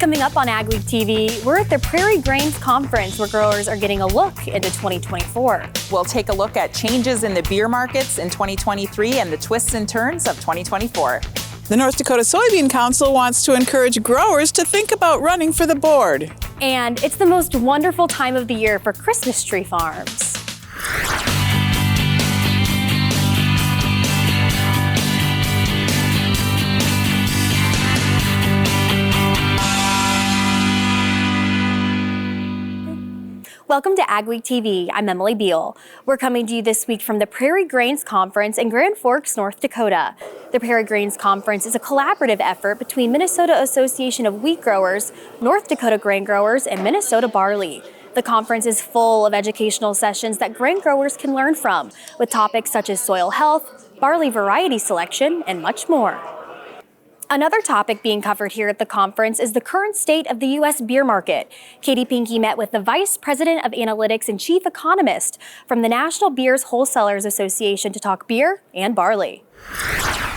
Coming up on AgweekTV, we're at the Prairie Grains Conference where growers are getting a look into 2024. We'll take a look at changes in the beer markets in 2023 and the twists and turns of 2024. The North Dakota Soybean Council wants to encourage growers to think about running for the board. And it's the most wonderful time of the year for Christmas tree farms. Welcome to AgweekTV. I'm Emily Beal. We're coming to you this week from the Prairie Grains Conference in Grand Forks, North Dakota. The Prairie Grains Conference is a collaborative effort between Minnesota Association of Wheat Growers, North Dakota Grain Growers, and Minnesota Barley. The conference is full of educational sessions that grain growers can learn from, with topics such as soil health, barley variety selection, and much more. Another topic being covered here at the conference is the current state of the U.S. beer market. Katie Pinky met with the Vice President of Analytics and Chief Economist from the National Beers Wholesalers Association to talk beer and barley.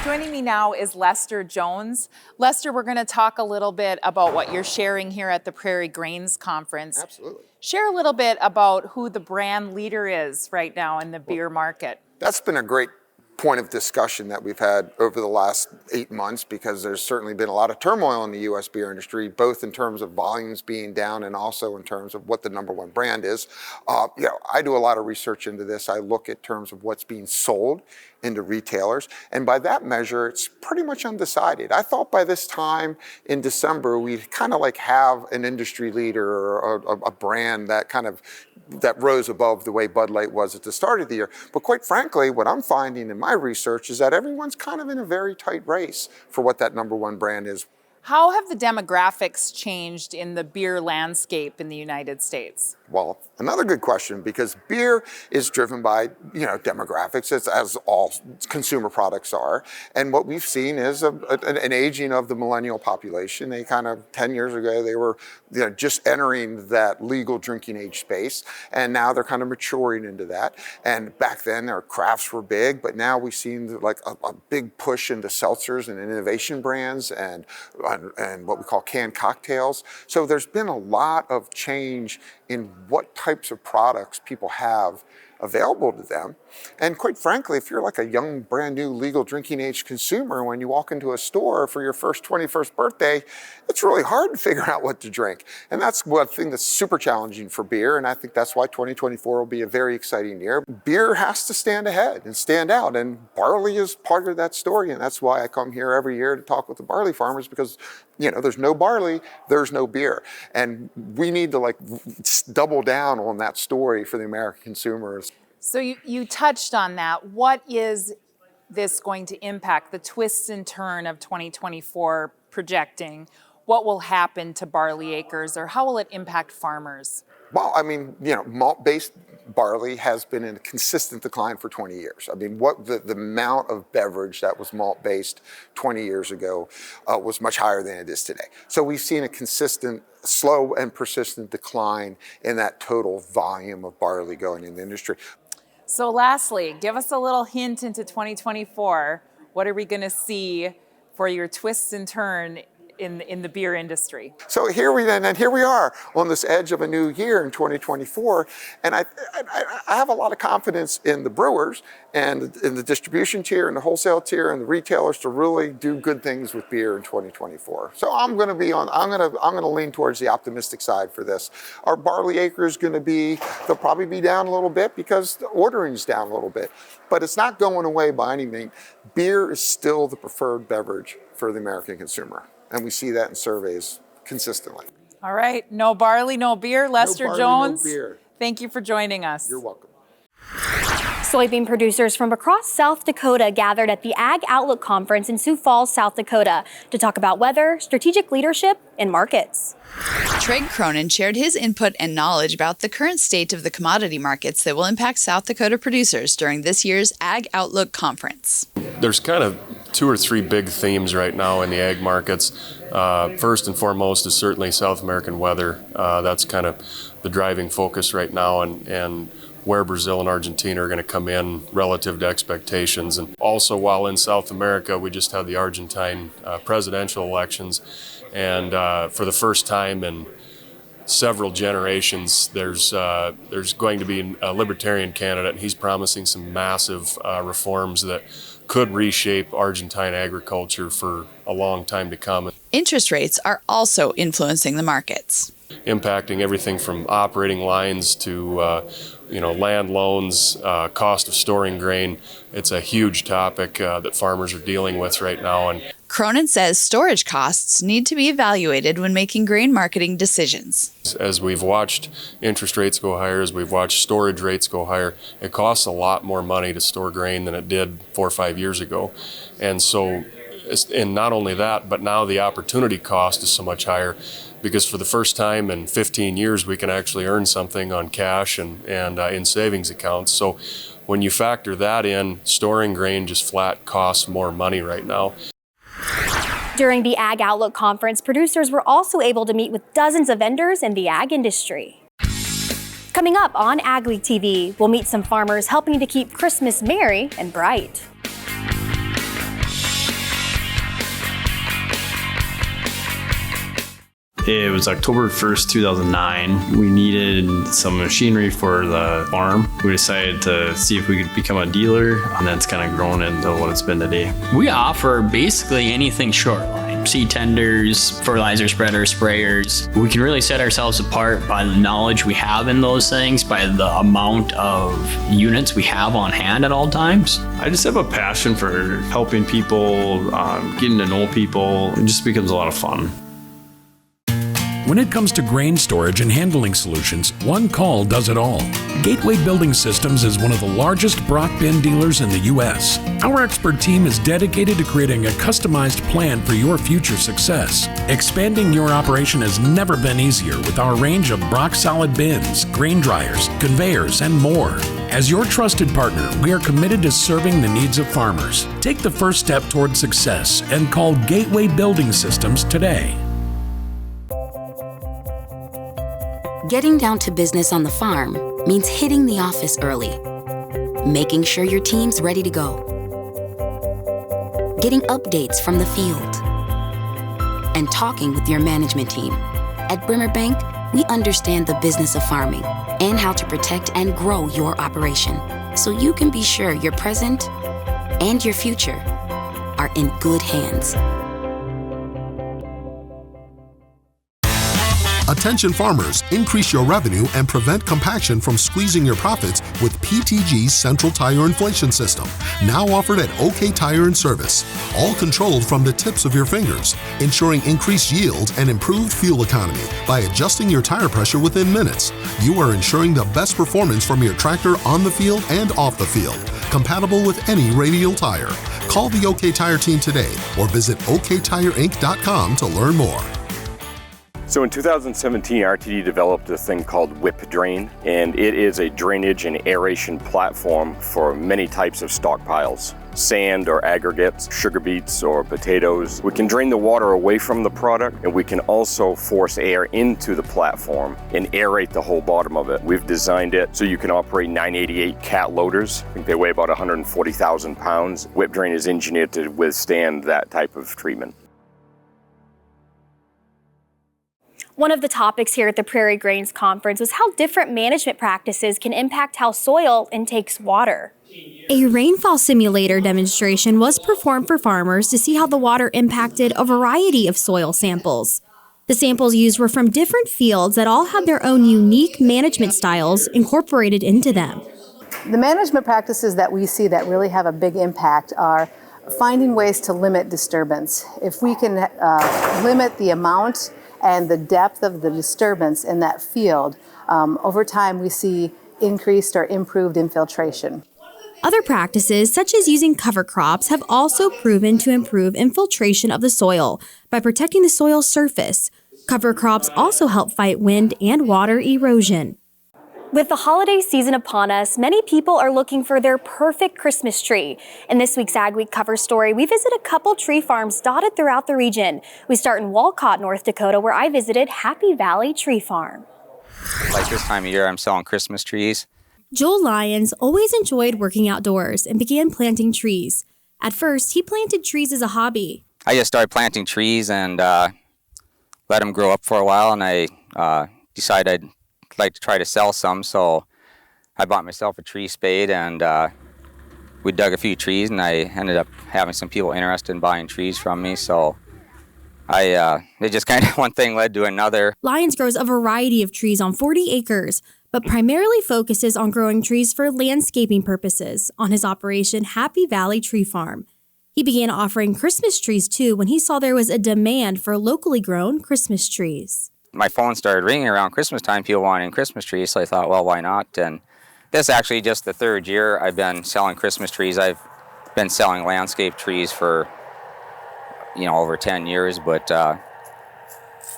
Joining me now is Lester Jones. Lester, we're going to talk a little bit about what you're sharing here at the Prairie Grains Conference. Absolutely. Share a little bit about who the brand leader is right now in the beer market. That's been a great point of discussion that we've had over the last 8 months, because there's certainly been a lot of turmoil in the U.S. beer industry, both in terms of volumes being down and also in terms of what the number one brand is. I do a lot of research into this. I look at terms of what's being sold into retailers, and by that measure, it's pretty much undecided. I thought by this time in December, we'd kind of like have an industry leader or a brand that rose above the way Bud Light was at the start of the year. But quite frankly, what I'm finding in my research is that everyone's kind of in a very tight race for what that number one brand is. How have the demographics changed in the beer landscape in the United States? Well, another good question, because beer is driven by, demographics, as all consumer products are. And what we've seen is an aging of the millennial population. They 10 years ago, they were just entering that legal drinking age space. And now they're kind of maturing into that. And back then, their crafts were big, but now we've seen like a big push into seltzers and innovation brands and what we call canned cocktails. So there's been a lot of change in what types of products people have available to them. And quite frankly, if you're like a young, brand new legal drinking age consumer, when you walk into a store for your 21st birthday, it's really hard to figure out what to drink. And that's one thing that's super challenging for beer. And I think that's why 2024 will be a very exciting year. Beer has to stand ahead and stand out. And barley is part of that story. And that's why I come here every year to talk with the barley farmers, because there's no barley, there's no beer. And we need to double down on that story for the American consumers. So you touched on that. What is this going to impact, the twists and turn of 2024 projecting? What will happen to barley acres, or how will it impact farmers? Well, malt-based barley has been in a consistent decline for 20 years. The amount of beverage that was malt-based 20 years ago was much higher than it is today. So we've seen a consistent, slow and persistent decline in that total volume of barley going in the industry. So lastly, give us a little hint into 2024. What are we going to see for your twists and turn in the beer industry? So here we are on this edge of a new year in 2024, and I have a lot of confidence in the brewers and in the distribution tier and the wholesale tier and the retailers to really do good things with beer in 2024. So I'm going to lean towards the optimistic side for this. Our barley acre is they'll probably be down a little bit because the ordering's down a little bit, but it's not going away by any means. Beer is still the preferred beverage for the American consumer. And we see that in surveys consistently. All right. No barley, no beer. Lester Jones, no beer. Thank you for joining us. You're welcome. Soybean producers from across South Dakota gathered at the Ag Outlook Conference in Sioux Falls, South Dakota, to talk about weather, strategic leadership, and markets. Treg Cronin shared his input and knowledge about the current state of the commodity markets that will impact South Dakota producers during this year's Ag Outlook Conference. There's kind of 2 or 3 big themes right now in the ag markets. First and foremost is certainly South American weather. That's kind of the driving focus right now, and where Brazil and Argentina are going to come in relative to expectations. And also, while in South America, we just had the Argentine presidential elections, and for the first time in several generations, there's going to be a libertarian candidate, and he's promising some massive reforms that could reshape Argentine agriculture for a long time to come. Interest rates are also influencing the markets, impacting everything from operating lines to land loans, cost of storing grain. It's a huge topic that farmers are dealing with right now. And Cronin says storage costs need to be evaluated when making grain marketing decisions. As we've watched interest rates go higher, as we've watched storage rates go higher, it costs a lot more money to store grain than it did 4 or 5 years ago. And so, and not only that, but now the opportunity cost is so much higher, because for the first time in 15 years, we can actually earn something on cash and in savings accounts. So when you factor that in, storing grain just flat costs more money right now. During the Ag Outlook conference, producers were also able to meet with dozens of vendors in the ag industry. Coming up on AgweekTV, we'll meet some farmers helping to keep Christmas merry and bright. It was October 1st, 2009. We needed some machinery for the farm. We decided to see if we could become a dealer, and that's kind of grown into what it's been today. We offer basically anything short line. Seed tenders, fertilizer spreaders, sprayers. We can really set ourselves apart by the knowledge we have in those things, by the amount of units we have on hand at all times. I just have a passion for helping people, getting to know people. It just becomes a lot of fun. When it comes to grain storage and handling solutions, one call does it all. Gateway Building Systems is one of the largest Brock bin dealers in the U.S. Our expert team is dedicated to creating a customized plan for your future success. Expanding your operation has never been easier with our range of Brock solid bins, grain dryers, conveyors, and more. As your trusted partner, we are committed to serving the needs of farmers. Take the first step toward success and call Gateway Building Systems today. Getting down to business on the farm means hitting the office early, making sure your team's ready to go, getting updates from the field, and talking with your management team. At Bremer Bank, we understand the business of farming and how to protect and grow your operation, so you can be sure your present and your future are in good hands. Attention farmers, increase your revenue and prevent compaction from squeezing your profits with PTG's Central Tire Inflation System, now offered at OK Tire and Service. All controlled from the tips of your fingers, ensuring increased yield and improved fuel economy by adjusting your tire pressure within minutes. You are ensuring the best performance from your tractor on the field and off the field, compatible with any radial tire. Call the OK Tire team today or visit oktireinc.com to learn more. So in 2017, RTD developed a thing called Whip Drain, and it is a drainage and aeration platform for many types of stockpiles. Sand or aggregates, sugar beets or potatoes. We can drain the water away from the product, and we can also force air into the platform and aerate the whole bottom of it. We've designed it so you can operate 988 cat loaders. I think they weigh about 140,000 pounds. Whip Drain is engineered to withstand that type of treatment. One of the topics here at the Prairie Grains Conference was how different management practices can impact how soil intakes water. A rainfall simulator demonstration was performed for farmers to see how the water impacted a variety of soil samples. The samples used were from different fields that all had their own unique management styles incorporated into them. The management practices that we see that really have a big impact are finding ways to limit disturbance. If we can limit the amount and the depth of the disturbance in that field, over time we see increased or improved infiltration. Other practices, such as using cover crops, have also proven to improve infiltration of the soil by protecting the soil's surface. Cover crops also help fight wind and water erosion. With the holiday season upon us, many people are looking for their perfect Christmas tree. In this week's Ag Week cover story, we visit a couple tree farms dotted throughout the region. We start in Walcott, North Dakota, where I visited Happy Valley Tree Farm. Like this time of year, I'm selling Christmas trees. Joel Lyons always enjoyed working outdoors and began planting trees. At first, he planted trees as a hobby. I just started planting trees and let them grow up for a while, and I decided I'd like to try to sell some, so I bought myself a tree spade, and we dug a few trees, and I ended up having some people interested in buying trees from me, so it just kind of one thing led to another. Lyons grows a variety of trees on 40 acres, but primarily focuses on growing trees for landscaping purposes on his operation Happy Valley Tree Farm. He began offering Christmas trees too when he saw there was a demand for locally grown Christmas trees. My phone started ringing around Christmas time, people wanting Christmas trees, so I thought, well, why not? And this is actually just the third year I've been selling Christmas trees. I've been selling landscape trees for, over 10 years, but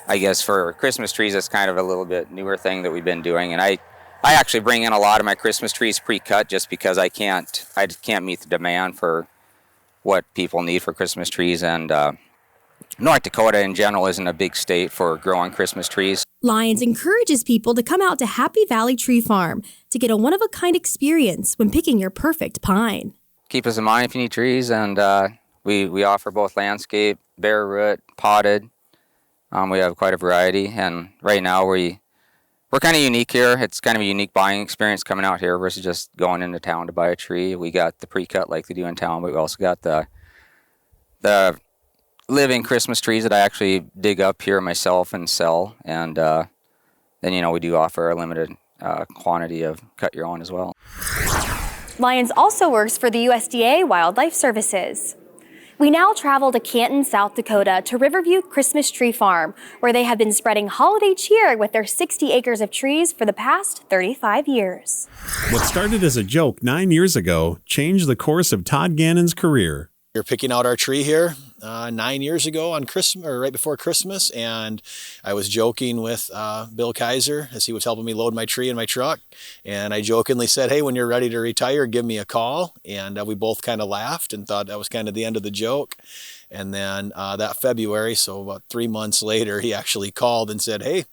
I guess for Christmas trees, it's kind of a little bit newer thing that we've been doing. And I actually bring in a lot of my Christmas trees pre-cut just because I just can't meet the demand for what people need for Christmas trees. And North Dakota in general isn't a big state for growing Christmas trees. Lyons encourages people to come out to Happy Valley Tree Farm to get a one-of-a-kind experience when picking your perfect pine. Keep us in mind if you need trees, and we offer both landscape, bare root, potted. We have quite a variety, and right now we're kind of unique here. It's kind of a unique buying experience coming out here versus just going into town to buy a tree. We got the pre-cut like they do in town, but we also got the living Christmas trees that I actually dig up here myself and sell, and then we do offer a limited quantity of cut your own as well. Lyons also works for the USDA Wildlife Services. We now travel to Canton, South Dakota to Riverview Christmas Tree Farm, where they have been spreading holiday cheer with their 60 acres of trees for the past 35 years. What started as a joke 9 years ago changed the course of Todd Gannon's career. We were picking out our tree here 9 years ago on Christmas, or right before Christmas, and I was joking with Bill Kaiser as he was helping me load my tree in my truck, and I jokingly said, "Hey, when you're ready to retire, give me a call." And we both kind of laughed and thought that was kind of the end of the joke. And then that February, so about 3 months later, he actually called and said, "Hey,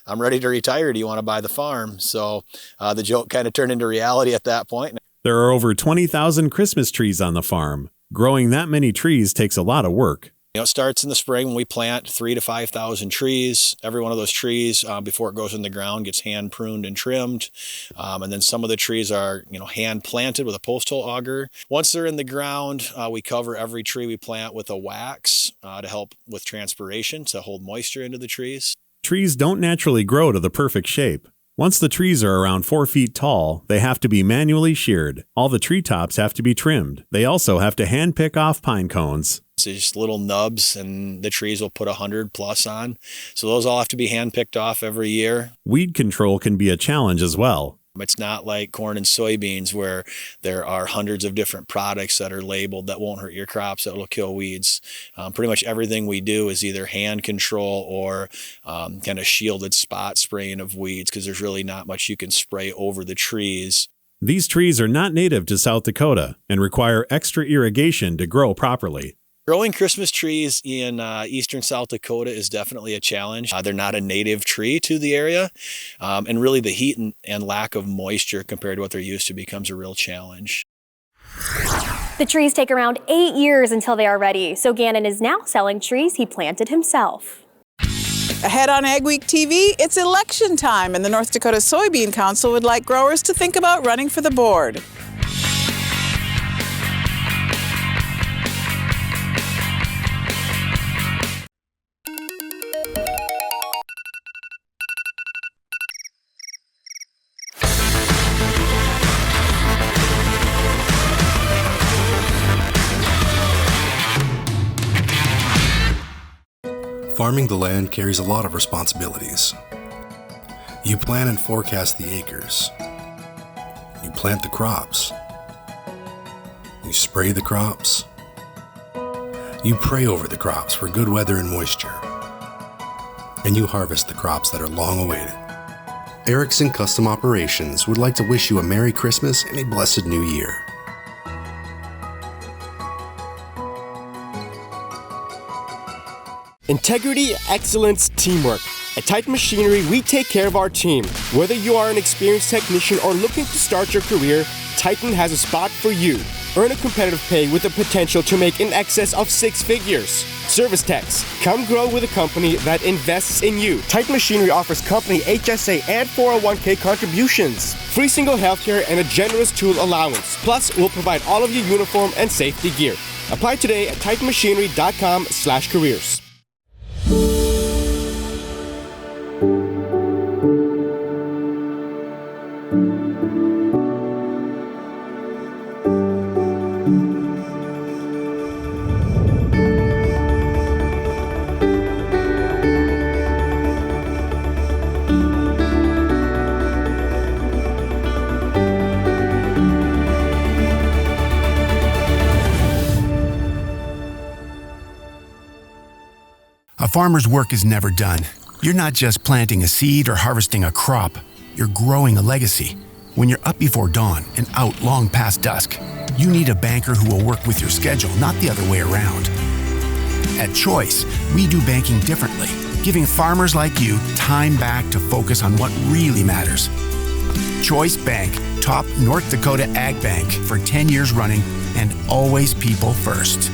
I'm ready to retire. Do you want to buy the farm?" So the joke kind of turned into reality at that point. There are over 20,000 Christmas trees on the farm. Growing that many trees takes a lot of work. It starts in the spring when we plant 3,000 to 5,000 trees. Every one of those trees, before it goes in the ground, gets hand pruned and trimmed. And then some of the trees are, hand planted with a post hole auger. Once they're in the ground, we cover every tree we plant with a wax to help with transpiration, to hold moisture into the trees. Trees don't naturally grow to the perfect shape. Once the trees are around 4 feet tall, they have to be manually sheared. All the treetops have to be trimmed. They also have to hand pick off pine cones. So just little nubs, and the trees will put 100 plus on. So those all have to be hand picked off every year. Weed control can be a challenge as well. It's not like corn and soybeans where there are hundreds of different products that are labeled that won't hurt your crops, that will kill weeds. Pretty much everything we do is either hand control or kind of shielded spot spraying of weeds, because there's really not much you can spray over the trees. These trees are not native to South Dakota and require extra irrigation to grow properly. Growing Christmas trees in eastern South Dakota is definitely a challenge. They're not a native tree to the area, and really the heat and lack of moisture compared to what they're used to becomes a real challenge. The trees take around 8 years until they are ready, so Gannon is now selling trees he planted himself. Ahead on AgweekTV, it's election time, and the North Dakota Soybean Council would like growers to think about running for the board. Farming the land carries a lot of responsibilities. You plan and forecast the acres. You plant the crops. You spray the crops. You pray over the crops for good weather and moisture. And you harvest the crops that are long awaited. Erickson Custom Operations would like to wish you a Merry Christmas and a blessed New Year. Integrity, excellence, teamwork. At Titan Machinery, we take care of our team. Whether you are an experienced technician or looking to start your career, Titan has a spot for you. Earn a competitive pay with the potential to make in excess of 6 figures. Service techs, come grow with a company that invests in you. Titan Machinery offers company HSA and 401k contributions, free single healthcare, and a generous tool allowance. Plus, we'll provide all of your uniform and safety gear. Apply today at titanmachinery.com/careers. A farmer's work is never done. You're not just planting a seed or harvesting a crop. You're growing a legacy. When you're up before dawn and out long past dusk, you need a banker who will work with your schedule, not the other way around. At Choice, we do banking differently, giving farmers like you time back to focus on what really matters. Choice Bank, top North Dakota Ag Bank for 10 years running, and always people first.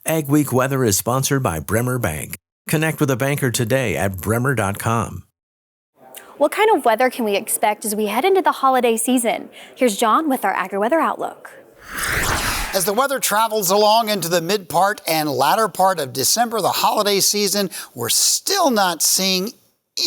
AgWeek Weather is sponsored by Bremer Bank. Connect with a banker today at bremer.com. What kind of weather can we expect as we head into the holiday season? Here's John with our AgriWeather Outlook. As the weather travels along into the mid part and latter part of December, the holiday season, we're still not seeing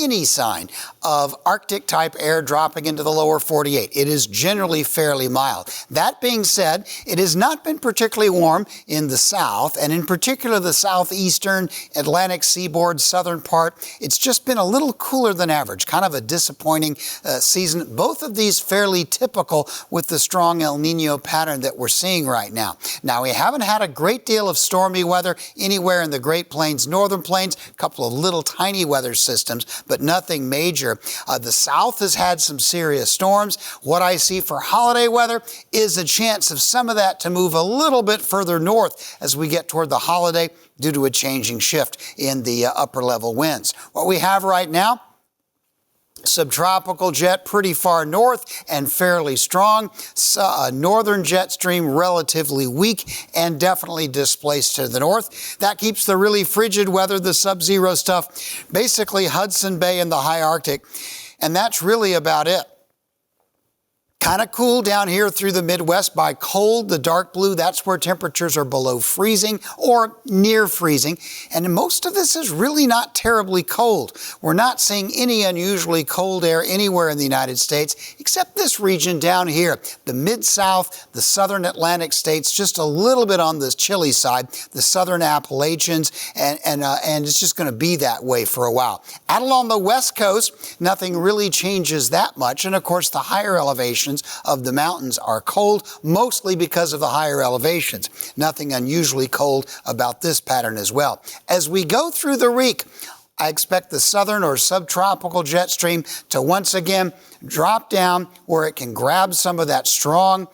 any sign of Arctic type air dropping into the lower 48. It is generally fairly mild. That being said, it has not been particularly warm in the south, and in particular the southeastern Atlantic seaboard southern part. It's just been a little cooler than average, kind of a disappointing season. Both of these fairly typical with the strong El Nino pattern that we're seeing right now. Now, we haven't had a great deal of stormy weather anywhere in the Great Plains, Northern Plains, a couple of little tiny weather systems, but nothing major. The south has had some serious storms. What I see for holiday weather is a chance of some of that to move a little bit further north as we get toward the holiday due to a changing shift in the upper level winds. What we have right now, subtropical jet pretty far north and fairly strong. Northern jet stream relatively weak and definitely displaced to the north. That keeps the really frigid weather, the sub-zero stuff, basically Hudson Bay and the high Arctic. And that's really about it. Kind of cool down here through the Midwest. By cold, the dark blue, that's where temperatures are below freezing or near freezing. And most of this is really not terribly cold. We're not seeing any unusually cold air anywhere in the United States, except this region down here, the Mid-South, the southern Atlantic states, just a little bit on the chilly side, the southern Appalachians, and it's just going to be that way for a while. Out along the West Coast, nothing really changes that much. And of course, the higher elevations of the mountains are cold, mostly because of the higher elevations. Nothing unusually cold about this pattern as well. As we go through the week, I expect the southern or subtropical jet stream to once again drop down where it can grab some of that strong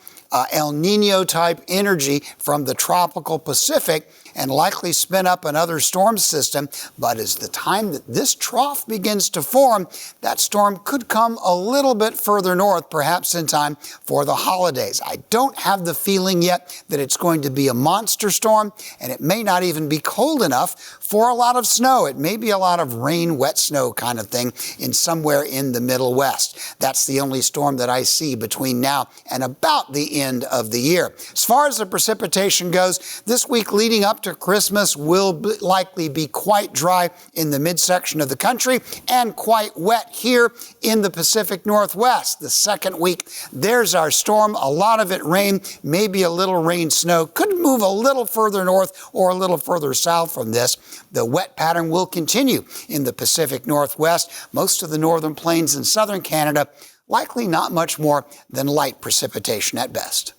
El Nino type energy from the tropical Pacific and likely spin up another storm system. But as the time that this trough begins to form, that storm could come a little bit further north, perhaps in time for the holidays. I don't have the feeling yet that it's going to be a monster storm, and it may not even be cold enough for a lot of snow. It may be a lot of rain, wet snow kind of thing in somewhere in the Middle West. That's the only storm that I see between now and about the end of the year. As far as the precipitation goes, this week leading up to Christmas will likely be quite dry in the midsection of the country and quite wet here in the Pacific Northwest. The second week, there's our storm. A lot of it rain, maybe a little rain snow. Could move a little further north or a little further south from this. The wet pattern will continue in the Pacific Northwest, most of the northern plains and southern Canada, likely not much more than light precipitation at best.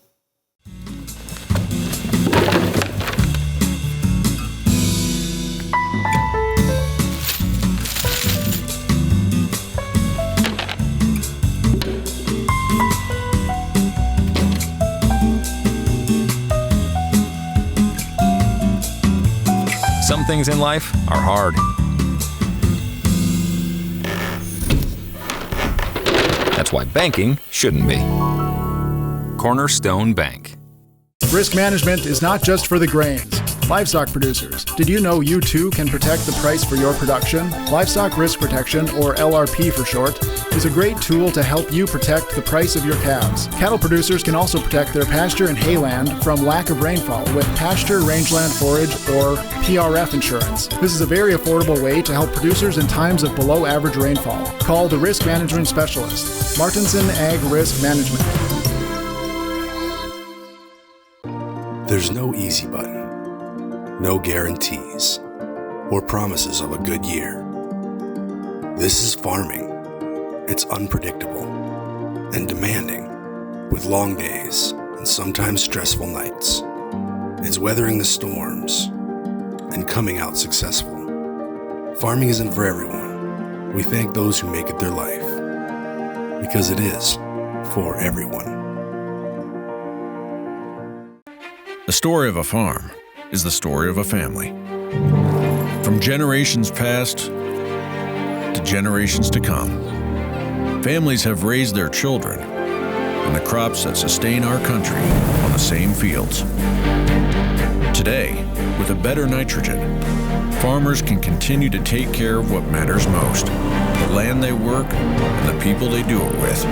Some things in life are hard. That's why banking shouldn't be. Cornerstone Bank. Risk management is not just for the grains. Livestock producers, did you know you too can protect the price for your production? Livestock Risk Protection, or LRP for short, is a great tool to help you protect the price of your calves. Cattle producers can also protect their pasture and hayland from lack of rainfall with pasture rangeland forage or PRF insurance. This is a very affordable way to help producers in times of below average rainfall. Call the risk management specialist, Martinson Ag Risk Management. There's no easy button, no guarantees, or promises of a good year. This is farming. It's unpredictable and demanding, with long days and sometimes stressful nights. It's weathering the storms and coming out successful. Farming isn't for everyone. We thank those who make it their life, because it is for everyone. The story of a farm is the story of a family. From generations past to generations to come, families have raised their children on the crops that sustain our country on the same fields. Today, with a better nitrogen, farmers can continue to take care of what matters most, the land they work and the people they do it with.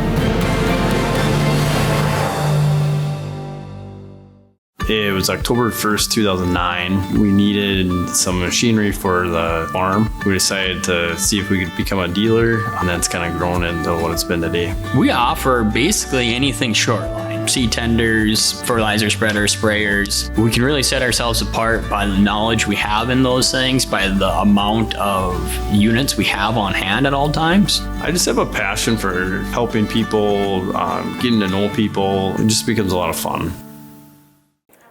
It was October 1st, 2009. We needed some machinery for the farm. We decided to see if we could become a dealer, and that's kind of grown into what it's been today. We offer basically anything short line. Seed tenders, fertilizer spreaders, sprayers. We can really set ourselves apart by the knowledge we have in those things, by the amount of units we have on hand at all times. I just have a passion for helping people, getting to know people. It just becomes a lot of fun.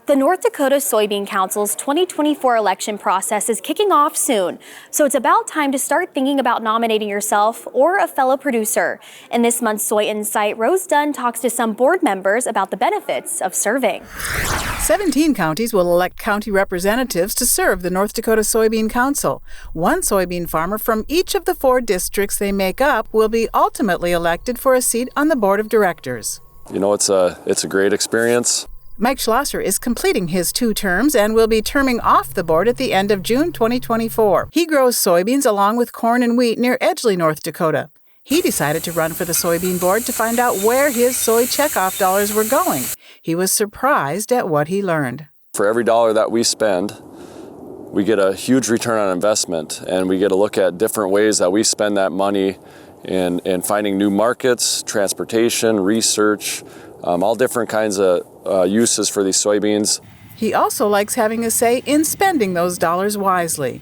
The North Dakota Soybean Council's 2024 election process is kicking off soon, so it's about time to start thinking about nominating yourself or a fellow producer. In this month's Soy Insight, Rose Dunn talks to some board members about the benefits of serving. 17 counties will elect county representatives to serve the North Dakota Soybean Council. One soybean farmer from each of the 4 districts they make up will be ultimately elected for a seat on the board of directors. You know, it's a great experience. Mike Schlosser is completing his 2 terms and will be terming off the board at the end of June 2024. He grows soybeans along with corn and wheat near Edgeley, North Dakota. He decided to run for the soybean board to find out where his soy checkoff dollars were going. He was surprised at what he learned. For every dollar that we spend, we get a huge return on investment, and we get to look at different ways that we spend that money in finding new markets, transportation, research, all different kinds of uses for these soybeans. He also likes having a say in spending those dollars wisely.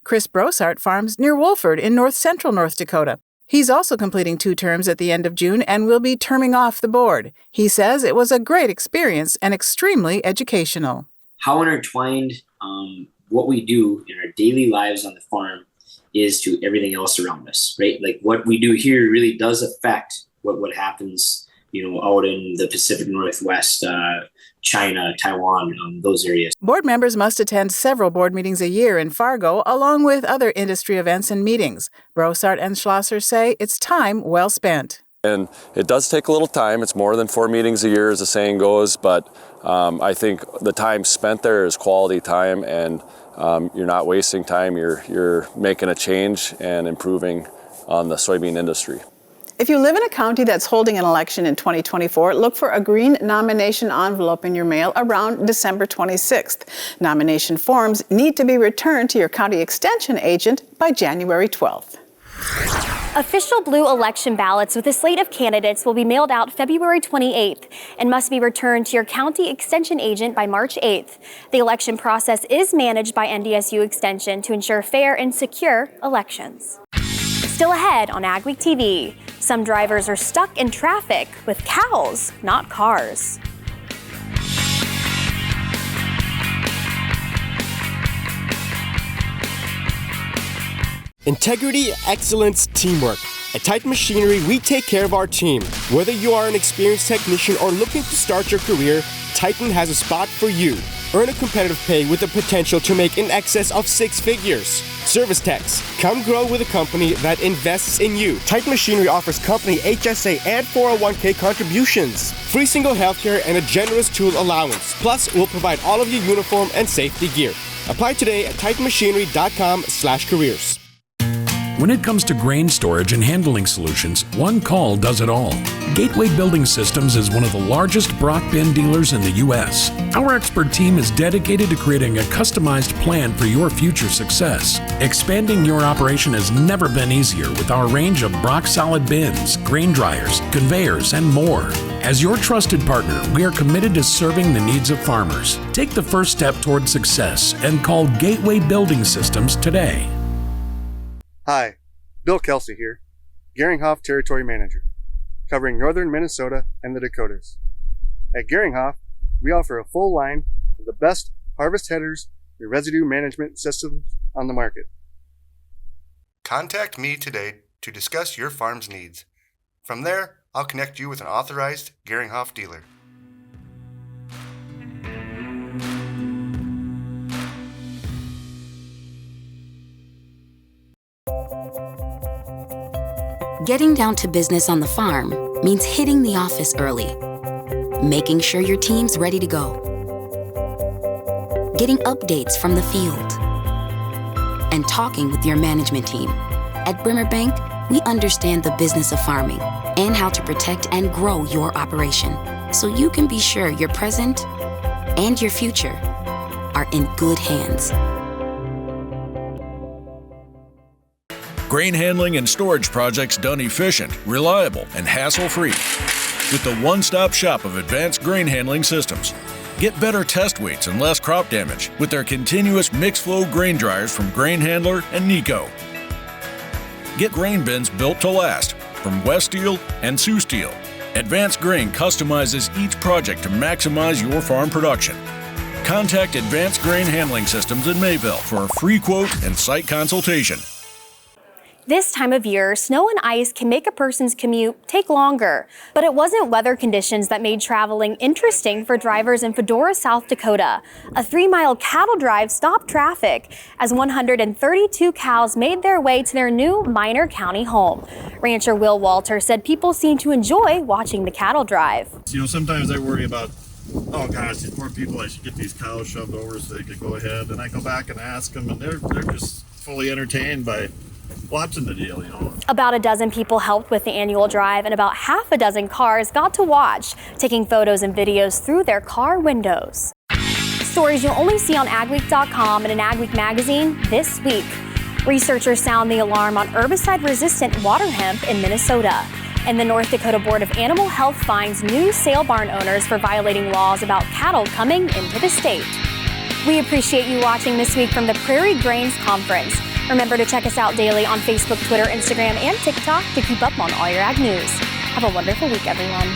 Chris Brosart farms near Wolford in north central North Dakota. He's also completing 2 terms at the end of June and will be terming off the board. He says it was a great experience and extremely educational. How intertwined what we do in our daily lives on the farm is to everything else around us, right? Like what we do here really does affect what happens, you know, out in the Pacific Northwest, China, Taiwan, those areas. Board members must attend several board meetings a year in Fargo, along with other industry events and meetings. Brosart and Schlosser say it's time well spent. And it does take a little time. It's more than 4 meetings a year, as the saying goes, but I think the time spent there is quality time, and you're not wasting time. You're making a change and improving on the soybean industry. If you live in a county that's holding an election in 2024, look for a green nomination envelope in your mail around December 26th. Nomination forms need to be returned to your county extension agent by January 12th. Official blue election ballots with a slate of candidates will be mailed out February 28th and must be returned to your county extension agent by March 8th. The election process is managed by NDSU Extension to ensure fair and secure elections. Still ahead on AgWeek TV, some drivers are stuck in traffic with cows, not cars. Integrity, excellence, teamwork. At Titan Machinery, we take care of our team. Whether you are an experienced technician or looking to start your career, Titan has a spot for you. Earn a competitive pay with the potential to make in excess of 6 figures. Service techs, come grow with a company that invests in you. Titan Machinery offers company HSA and 401k contributions, free single healthcare, and a generous tool allowance. Plus, we'll provide all of your uniform and safety gear. Apply today at titanmachinery.com/careers. When it comes to grain storage and handling solutions, one call does it all. Gateway Building Systems is one of the largest Brock bin dealers in the U.S. Our expert team is dedicated to creating a customized plan for your future success. Expanding your operation has never been easier with our range of Brock solid bins, grain dryers, conveyors, and more. As your trusted partner, we are committed to serving the needs of farmers. Take the first step toward success and call Gateway Building Systems today. Hi, Bill Kelsey here, Geringhoff Territory Manager, covering northern Minnesota and the Dakotas. At Geringhoff, we offer a full line of the best harvest headers and residue management systems on the market. Contact me today to discuss your farm's needs. From there, I'll connect you with an authorized Geringhoff dealer. Getting down to business on the farm means hitting the office early, making sure your team's ready to go, getting updates from the field, and talking with your management team. At Bremer Bank, we understand the business of farming and how to protect and grow your operation, so you can be sure your present and your future are in good hands. Grain handling and storage projects done efficient, reliable, and hassle-free. With the one-stop shop of advanced grain handling systems. Get better test weights and less crop damage with their continuous mixed-flow grain dryers from Grain Handler and Nico. Get grain bins built to last from West Steel and Sioux Steel. Advanced Grain customizes each project to maximize your farm production. Contact Advanced Grain Handling Systems in Mayville for a free quote and site consultation. This time of year, snow and ice can make a person's commute take longer, but it wasn't weather conditions that made traveling interesting for drivers in Fedora, South Dakota. A 3-mile cattle drive stopped traffic as 132 cows made their way to their new Minor County home. Rancher Will Walter said people seem to enjoy watching the cattle drive. You know, sometimes I worry about, oh gosh, these poor people, I should get these cows shoved over so they could go ahead. And I go back and ask them, and they're just fully entertained by watching the deal, you know. About a dozen people helped with the annual drive, and about half a dozen cars got to watch, taking photos and videos through their car windows. Stories you'll only see on AgWeek.com and in AgWeek magazine this week. Researchers sound the alarm on herbicide-resistant water hemp in Minnesota. And the North Dakota Board of Animal Health fines new sale barn owners for violating laws about cattle coming into the state. We appreciate you watching this week from the Prairie Grains Conference. Remember to check us out daily on Facebook, Twitter, Instagram, and TikTok to keep up on all your ag news. Have a wonderful week, everyone.